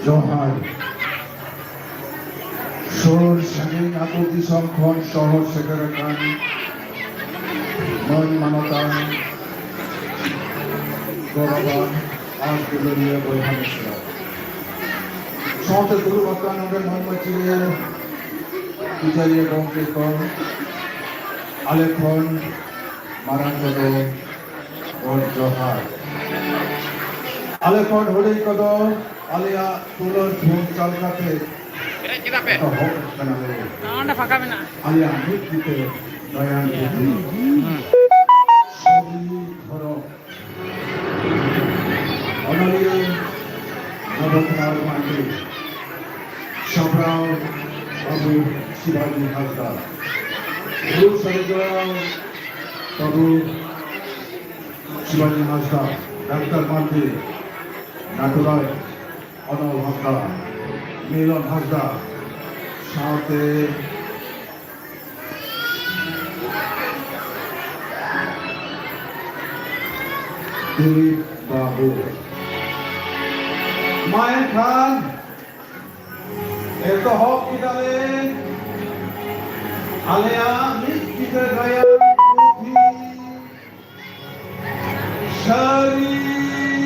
জহার সুর স্বাধীন আকুতি সংখ্যন শহর সেখানে কান মন মানতান গৌরবান আজ দুলরিয়া বৈহানিশ্র সমস্ত গুরু ভক্তানন্দের মহিমাচিরিয়া পূজারিয়া গঙ্কেকর আলেখন মারাঙ্গদ গড় জহার আলেখন হলেই কদ আলিয়া তুলর ধুম চালকাতে আলিয়া মৃত্যুতে দয়ান ধর অনলীয় নবকুমার মান্ডি সম্রাও বাবু শিবাজী হাসদার গুরু সরিজরাও বাবু শিবাজী হাসদার ডাক্তার মান্ডি নাটুরায় অনল হাসদার মিলন হাসদার সাথে দিলীপ বাবু মায়ের খান এত হক কিদালেন আলেয়া মিষ্টিতে গায়া পুথি শরীধর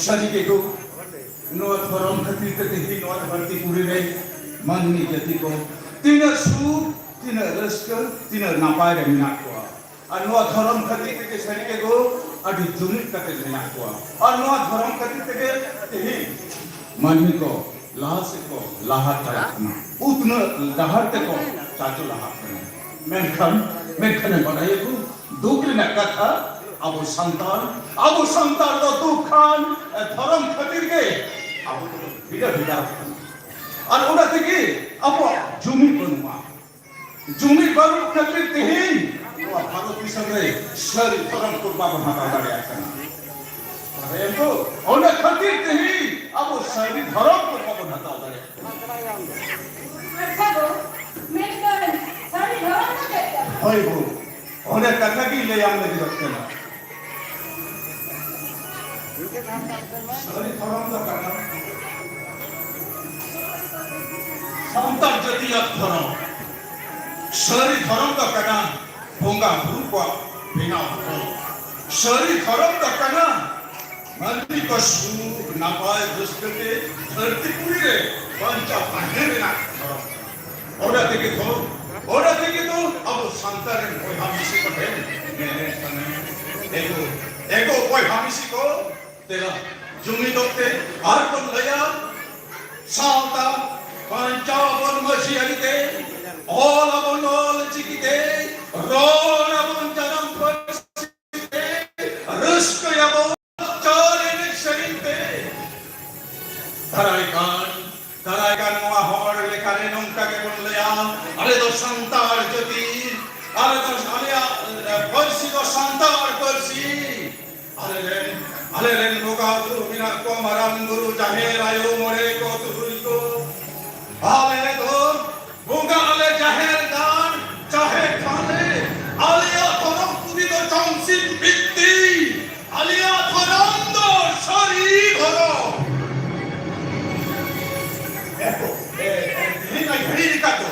शरीके को नोट फरम खती तक ही नोट भर्ती पूरे में माननी जति को तीन सूर तीन रस्क तीन नापाय रे मिनाट को और नोट फरम खती तक शरीके को अभी जुनित तक मिनाट को और नोट फरम खती तक ही माननी को लाश को लाहट करना उतना लाहट को चाचो लाहट करना मैं खने बनाए को दुख न कथा আবু সন্তান তো দুঃখান ধরম খাতির গে আবু তো বিড়া বিড়া আর ওটা থেকে আবু জমি বানু খাতির তেহিন ও ভারত হিসাবে শরীর ধরম করবা বাধা দাঁড়ে আছে না আরে তো ওটা খাতির তেহিন আবু শরীর ধরম করবা বাধা দাঁড়ে আচ্ছা গো মেকর শরীর ধরম করতে হয় গো ওটা কথা কি লে আমরা দেখতে না শরীর ধরম তো কাটা সন্তান যদি ধরম শরীর ধরম তো কাটা ভঙ্গা রূপ বিনা শরীর ধরম তো কাটা মালিক সুর नापाय दुष्कृति धरती पूरी रे पंचा पाने बिना औरत के तो अब संतान कोई हम इसी को है मेरे समय एको कोई हम इसी को तेरा जुमी दोते आर को लया सावता पंचा बोल मसी अलिते all about all चिकिते रोल about जन्म पर रुस्क about Taraikan mga hor lekarin ng kagabon layang ale do santar jati ale persi do santar persi ale ren moga guru bina ko maram guru jaher ayo more ko turi ko ale do bunga ale jaher dan jahe khale alia thorom pudi do chongsin bitti alia thorom do sari dhoro घड़ी निकालो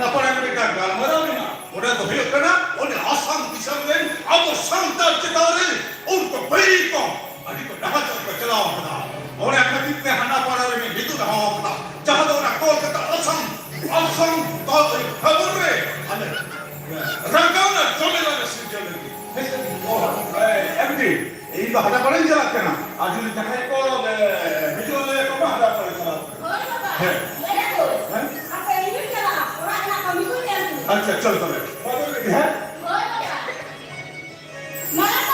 नपड़ा में निकालो मरा ना उन्हें तो हिल करना उन्हें आसाम दिशा में अब संतान चितारे उनको बड़ी को अभी तो डहा चल चलाओ पड़ा उन्हें कभी में हना पड़ा में बितु डहा पड़ा जहाँ तो उन्हें कोलकाता आसाम तो खबर रे अने रंगाव ना जमेला में सिंचले एमडी ये तो हना पड़ा ही चला करना आज उन्हें जहाँ को बितु ले को हना पड़ा चला है अच्छा चल चल है Nah,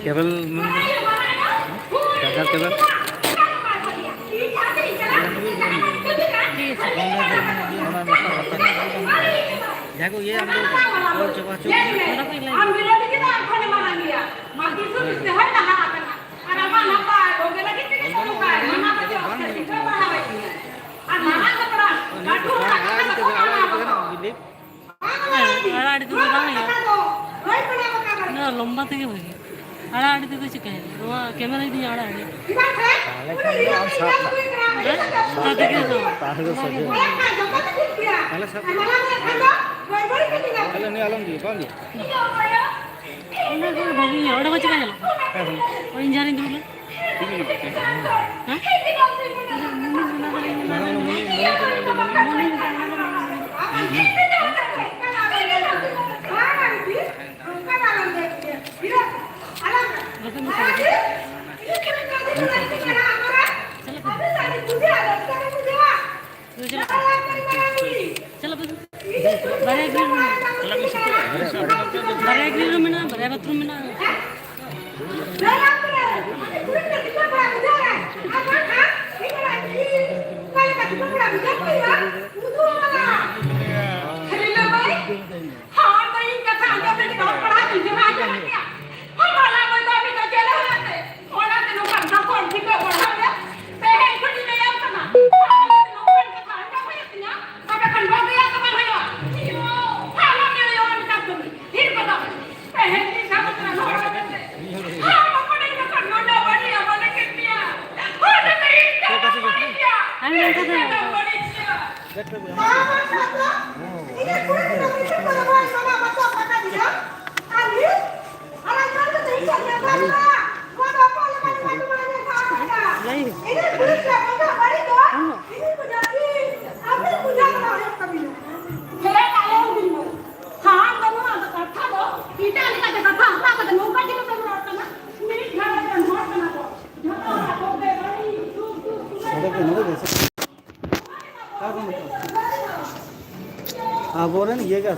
কেবল চার্জার কেবল দেখো ये हम लोग और चुका चुका हम बिना के ना खाने माना लिया माटी से से है ना अरे माना पा हो गया कि किसी का माना पे तो बना है और माना का बड़ा काटू आड़ाड़ी तो ना लंबा থেকে ভাই आड़ाड़ी तो कुछ कहे वो कैमरा दी आड़ाड़ी भाभी और कुछ कहे और इंजीनियरिंग दूर चलो बड़े ग्रिल में ना बड़े बाथरूम में ना बोल रहे ये क्या